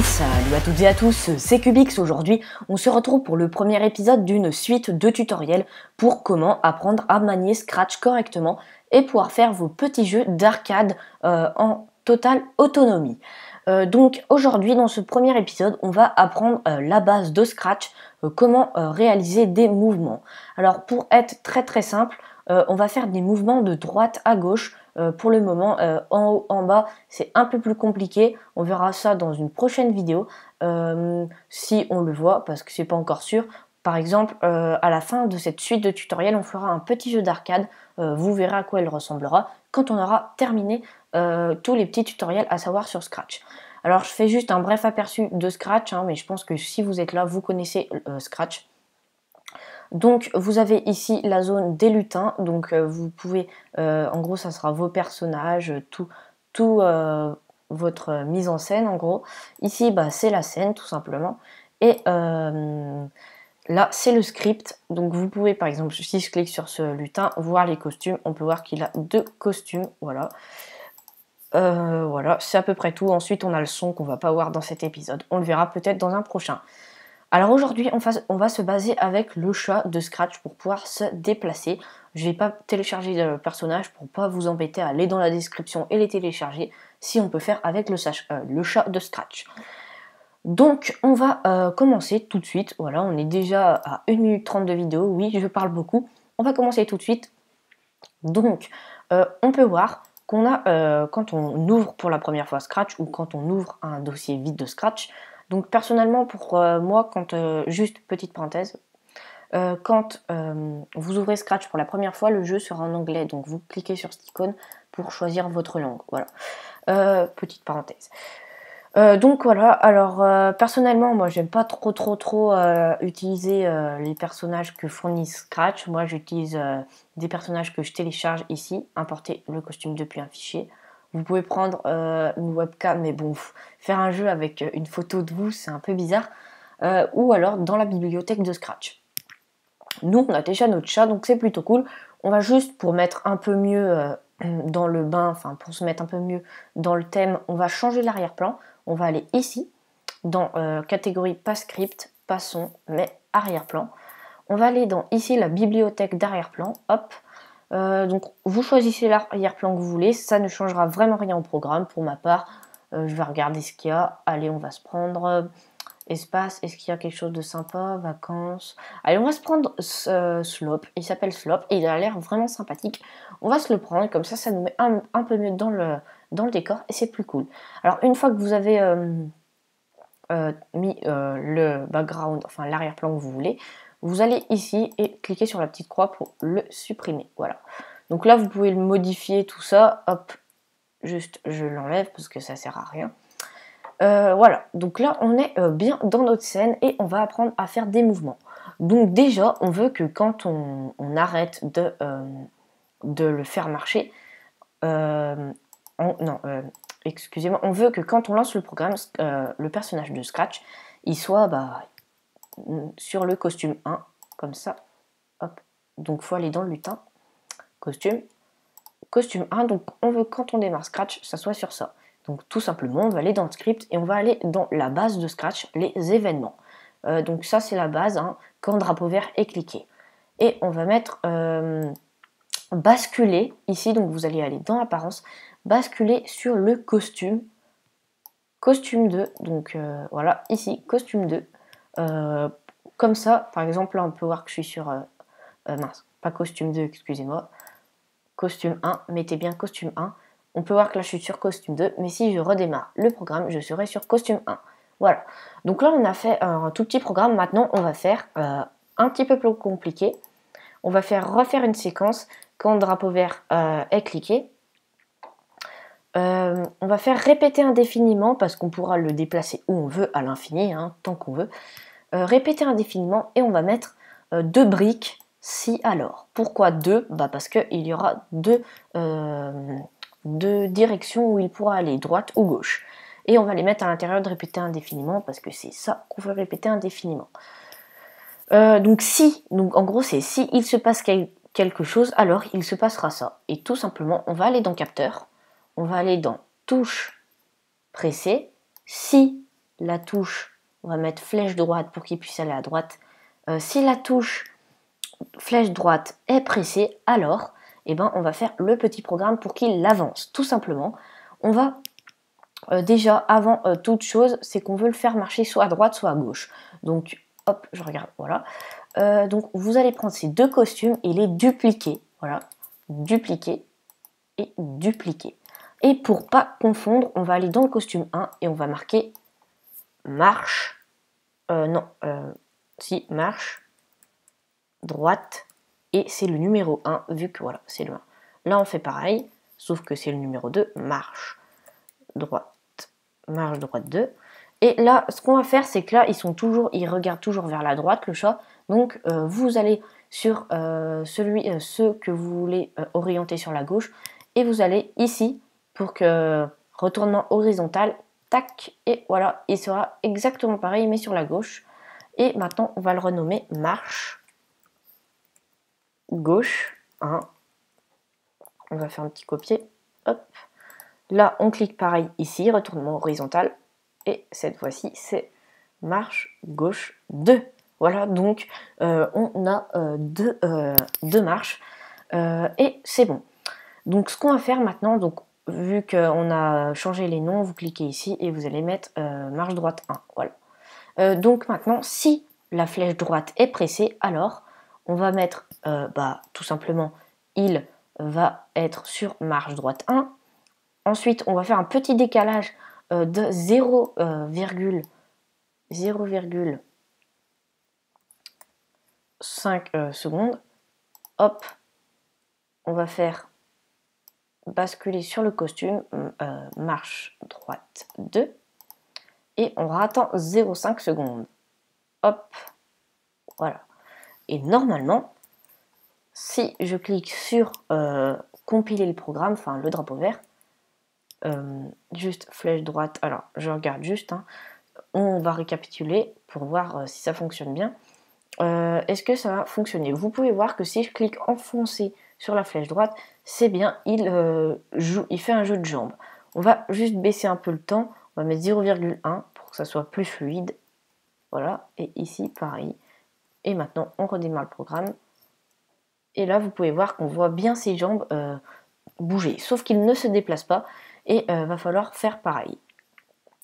Salut à toutes et à tous, c'est Cubix. Aujourd'hui, on se retrouve pour le premier épisode d'une suite de tutoriels pour comment apprendre à manier Scratch correctement et pouvoir faire vos petits jeux d'arcade en totale autonomie. Donc aujourd'hui, dans ce premier épisode, on va apprendre la base de Scratch, comment réaliser des mouvements. Alors pour être très simple, on va faire des mouvements de droite à gauche. Pour le moment, en haut, en bas, c'est un peu plus compliqué. On verra ça dans une prochaine vidéo, si on le voit, parce que c'est pas encore sûr. Par exemple, à la fin de cette suite de tutoriels, on fera un petit jeu d'arcade. Vous verrez à quoi il ressemblera quand on aura terminé tous les petits tutoriels à savoir sur Scratch. Alors, je fais juste un bref aperçu de Scratch, hein, mais je pense que si vous êtes là, vous connaissez Scratch. Donc vous avez ici la zone des lutins, donc vous pouvez, en gros ça sera vos personnages, tout votre mise en scène en gros. Ici bah, c'est la scène tout simplement, et là c'est le script, donc vous pouvez par exemple, si je clique sur ce lutin, voir les costumes, on peut voir qu'il a 2 costumes, voilà. Voilà, c'est à peu près tout. Ensuite on a le son qu'on va pas voir dans cet épisode, on le verra peut-être dans un prochain. Alors aujourd'hui, on va se baser avec le chat de Scratch pour pouvoir se déplacer. Je ne vais pas télécharger le personnage pour pas vous embêter à aller dans la description et les télécharger, si on peut faire avec le chat de Scratch. Donc on va commencer tout de suite. Voilà, on est déjà à 1 minute 30 de vidéo. Oui, je parle beaucoup. On va commencer tout de suite. Donc on peut voir qu'on a, quand on ouvre pour la première fois Scratch ou quand on ouvre un dossier vide de Scratch. Donc personnellement pour moi, quand juste petite parenthèse, quand vous ouvrez Scratch pour la première fois, le jeu sera en anglais, donc vous cliquez sur cette icône pour choisir votre langue. Voilà. Petite parenthèse. Donc voilà, alors personnellement moi j'aime pas trop utiliser les personnages que fournit Scratch. Moi j'utilise des personnages que je télécharge ici, importer le costume depuis un fichier. Vous pouvez prendre une webcam, mais bon, faire un jeu avec une photo de vous, c'est un peu bizarre. Ou alors dans la bibliothèque de Scratch. Nous, on a déjà notre chat, donc c'est plutôt cool. On va juste, pour mettre un peu mieux dans le bain, enfin pour se mettre un peu mieux dans le thème, on va changer l'arrière-plan. On va aller ici, dans catégorie pas script, pas son, mais arrière-plan. On va aller dans ici la bibliothèque d'arrière-plan, hop. Donc vous choisissez l'arrière-plan que vous voulez, ça ne changera vraiment rien au programme pour ma part. Je vais regarder ce qu'il y a. Allez, on va se prendre espace, est-ce qu'il y a quelque chose de sympa, vacances. Allez, on va se prendre Slope, il s'appelle Slope et il a l'air vraiment sympathique. On va se le prendre, comme ça nous met un peu mieux dans le décor et c'est plus cool. Alors une fois que vous avez mis le background, enfin l'arrière-plan que vous voulez, vous allez ici et cliquez sur la petite croix pour le supprimer. Voilà. Donc là, vous pouvez le modifier, tout ça. Hop, juste je l'enlève parce que ça sert à rien. Voilà, donc là, on est bien dans notre scène et on va apprendre à faire des mouvements. Donc déjà, on veut que quand on arrête de le faire marcher, excusez-moi, on veut que quand on lance le programme, le personnage de Scratch, il soit sur le costume 1, comme ça, hop, donc il faut aller dans le lutin, costume 1, donc on veut quand on démarre Scratch, ça soit sur ça. Donc tout simplement, on va aller dans le script et on va aller dans la base de Scratch, les événements. Donc ça c'est la base, hein, quand drapeau vert est cliqué. Et on va mettre basculer ici, donc vous allez aller dans apparence, basculer sur le costume 2, donc voilà, ici, costume 2. Comme ça, par exemple, là on peut voir que je suis sur, mince, pas costume 2, excusez-moi, costume 1, mettez bien costume 1. On peut voir que là je suis sur costume 2, mais si je redémarre le programme, je serai sur costume 1. Voilà, donc là on a fait un tout petit programme, maintenant on va faire un petit peu plus compliqué. On va refaire une séquence quand le drapeau vert est cliqué. On va faire répéter indéfiniment parce qu'on pourra le déplacer où on veut à l'infini, hein, tant qu'on veut. Répéter indéfiniment et on va mettre 2 briques si alors. Pourquoi 2 ? Parce qu'il y aura deux directions où il pourra aller, droite ou gauche. Et on va les mettre à l'intérieur de répéter indéfiniment parce que c'est ça qu'on veut répéter indéfiniment. Donc en gros c'est si il se passe quelque chose, alors il se passera ça. Et tout simplement, on va aller dans capteur, on va aller dans touche pressée, si la touche, on va mettre flèche droite pour qu'il puisse aller à droite. Si la touche flèche droite est pressée, alors on va faire le petit programme pour qu'il avance. Tout simplement, on va déjà, avant toute chose, c'est qu'on veut le faire marcher soit à droite, soit à gauche. Donc, hop, je regarde, voilà. Donc, vous allez prendre ces deux costumes et les dupliquer. Voilà, dupliquer et dupliquer. Et pour pas confondre, on va aller dans le costume 1 et on va marquer marche. Marche droite. Et c'est le numéro 1, vu que voilà, c'est le 1. Là, on fait pareil, sauf que c'est le numéro 2, marche droite. Marche droite 2. Et là, ce qu'on va faire, c'est que là, ils regardent toujours vers la droite, le chat. Donc, vous allez sur ceux que vous voulez orienter sur la gauche. Et vous allez ici, pour que retournement horizontal, tac, et voilà, il sera exactement pareil, mais sur la gauche. Et maintenant, on va le renommer marche gauche 1. On va faire un petit copier. Hop. Là, on clique pareil ici, retournement horizontal. Et cette fois-ci, c'est marche gauche 2. Voilà, donc on a deux marches. Et c'est bon. Donc, ce qu'on va faire maintenant, donc, vu qu'on a changé les noms, vous cliquez ici et vous allez mettre marche droite 1. Voilà. Donc, maintenant, si la flèche droite est pressée, alors on va mettre tout simplement, il va être sur marche droite 1. Ensuite, on va faire un petit décalage de 0,5 secondes. Hop, on va faire basculer sur le costume, marche droite 2. Et on attend 0,5 secondes. Hop, voilà. Et normalement, si je clique sur compiler le programme, enfin le drapeau vert, juste flèche droite, alors je regarde juste, hein, on va récapituler pour voir si ça fonctionne bien. Est-ce que ça va fonctionner? Vous pouvez voir que si je clique enfoncé sur la flèche droite, c'est bien, il fait un jeu de jambes. On va juste baisser un peu le temps, on va mettre 0,1 pour que ça soit plus fluide. Voilà, et ici pareil. Et maintenant, on redémarre le programme. Et là, vous pouvez voir qu'on voit bien ses jambes bouger, sauf qu'il ne se déplace pas. Et va falloir faire pareil.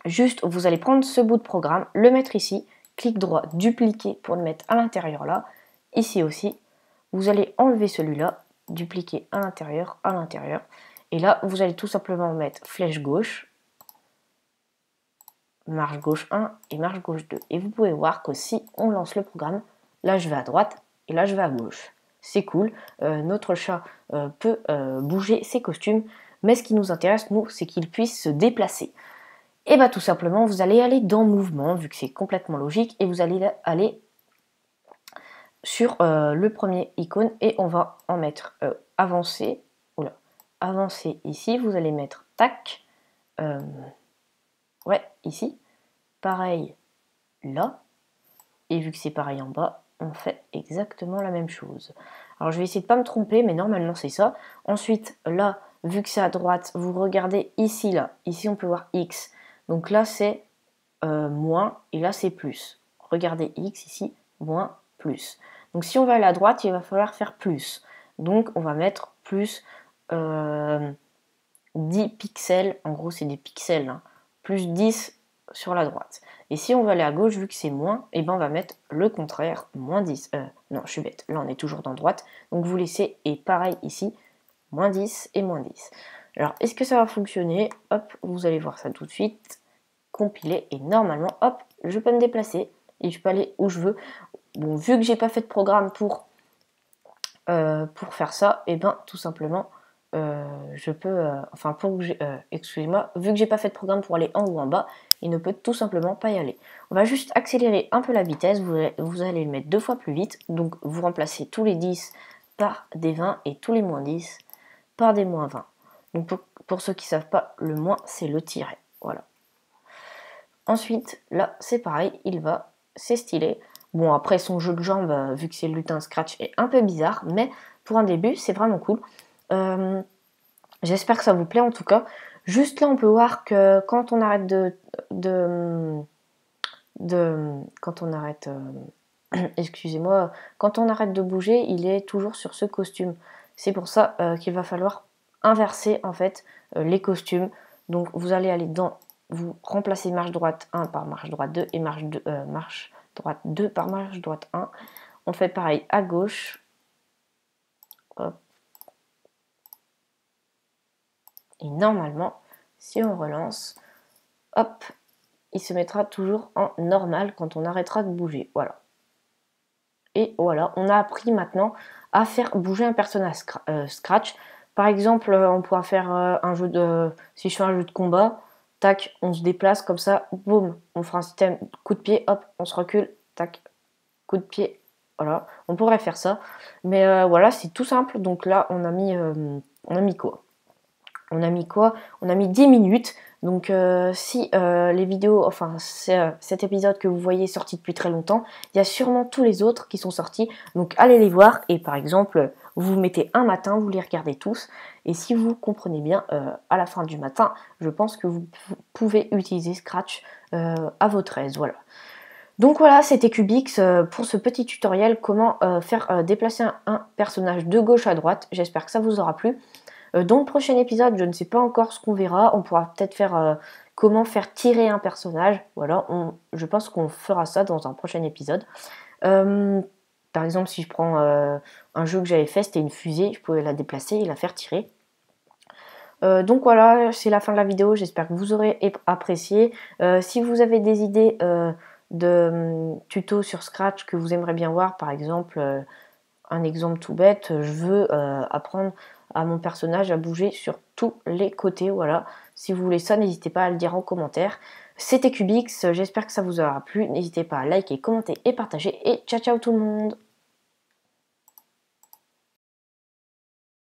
Juste, vous allez prendre ce bout de programme, le mettre ici, clic droit, dupliquer pour le mettre à l'intérieur là, ici aussi. Vous allez enlever celui-là, dupliquer à l'intérieur, et là, vous allez tout simplement mettre flèche gauche, marche gauche 1 et marche gauche 2. Et vous pouvez voir que si on lance le programme, là je vais à droite et là je vais à gauche. C'est cool, notre chat peut bouger ses costumes, mais ce qui nous intéresse, nous, c'est qu'il puisse se déplacer. Et tout simplement, vous allez aller dans mouvement, vu que c'est complètement logique, et vous allez aller sur le premier icône, et on va en mettre avancer. Avancer ici, vous allez mettre tac, ici, pareil là, et vu que c'est pareil en bas, on fait exactement la même chose. Alors je vais essayer de pas me tromper, mais normalement c'est ça. Ensuite, là, vu que c'est à droite, vous regardez ici, là. Ici, on peut voir X. Donc là, c'est moins, et là, c'est plus. Regardez X ici, moins, plus. Donc si on va aller à droite, il va falloir faire plus. Donc on va mettre plus 10 pixels. En gros, c'est des pixels. Hein. Plus 10 sur la droite. Et si on va aller à gauche, vu que c'est moins, on va mettre le contraire, moins 10. Non, je suis bête. Là, on est toujours dans droite. Donc vous laissez, et pareil ici, moins 10 et moins 10. Alors, est-ce que ça va fonctionner? Hop, vous allez voir ça tout de suite. Compiler, et normalement, hop, je peux me déplacer et je peux aller où je veux. Bon, vu que j'ai pas fait de programme pour faire ça, tout simplement, je peux, excusez-moi, vu que j'ai pas fait de programme pour aller en haut ou en bas, il ne peut tout simplement pas y aller. On va juste accélérer un peu la vitesse, vous allez le mettre 2 fois plus vite, donc vous remplacez tous les 10 par des 20 et tous les moins 10 par des moins 20. Donc pour ceux qui ne savent pas, le moins c'est le tiret, voilà. Ensuite, là c'est pareil, c'est stylé. Bon, après son jeu de jambes, vu que c'est le lutin Scratch, est un peu bizarre, mais pour un début c'est vraiment cool. J'espère que ça vous plaît en tout cas. Juste là, on peut voir que quand on arrête quand on arrête, excusez-moi, quand on arrête de bouger, il est toujours sur ce costume. C'est pour ça qu'il va falloir inverser en fait les costumes. Donc vous allez aller vous remplacez marche droite 1 par marche droite 2 et marche droite 2 par marche droite 1. On fait pareil à gauche. Hop. Et normalement, si on relance, hop, il se mettra toujours en normal quand on arrêtera de bouger. Voilà. Et voilà, on a appris maintenant à faire bouger un personnage Scratch. Par exemple, on pourra faire un jeu de... Si je fais un jeu de combat, tac, on se déplace comme ça, boum, on fera un système coup de pied, hop, on se recule, tac, coup de pied, voilà. On pourrait faire ça. Mais voilà, c'est tout simple. Donc là, on a mis quoi? On a mis quoi? On a mis 10 minutes. Donc si les vidéos, enfin cet épisode que vous voyez est sorti depuis très longtemps, il y a sûrement tous les autres qui sont sortis. Donc allez les voir et par exemple, vous mettez un matin, vous les regardez tous. Et si vous comprenez bien, à la fin du matin, je pense que vous pouvez utiliser Scratch à votre aise. Voilà. Donc voilà, c'était Cubix pour ce petit tutoriel comment faire déplacer un personnage de gauche à droite. J'espère que ça vous aura plu. Dans le prochain épisode, je ne sais pas encore ce qu'on verra. On pourra peut-être faire comment faire tirer un personnage. Voilà, je pense qu'on fera ça dans un prochain épisode. Par exemple, si je prends un jeu que j'avais fait, c'était une fusée, je pouvais la déplacer et la faire tirer. Donc voilà, c'est la fin de la vidéo. J'espère que vous aurez apprécié. Si vous avez des idées de tutos sur Scratch que vous aimeriez bien voir, par exemple, un exemple tout bête, je veux apprendre à mon personnage à bouger sur tous les côtés, voilà. Si vous voulez ça, n'hésitez pas à le dire en commentaire. C'était Cubix, j'espère que ça vous aura plu. N'hésitez pas à liker, commenter et partager. Et ciao ciao tout le monde!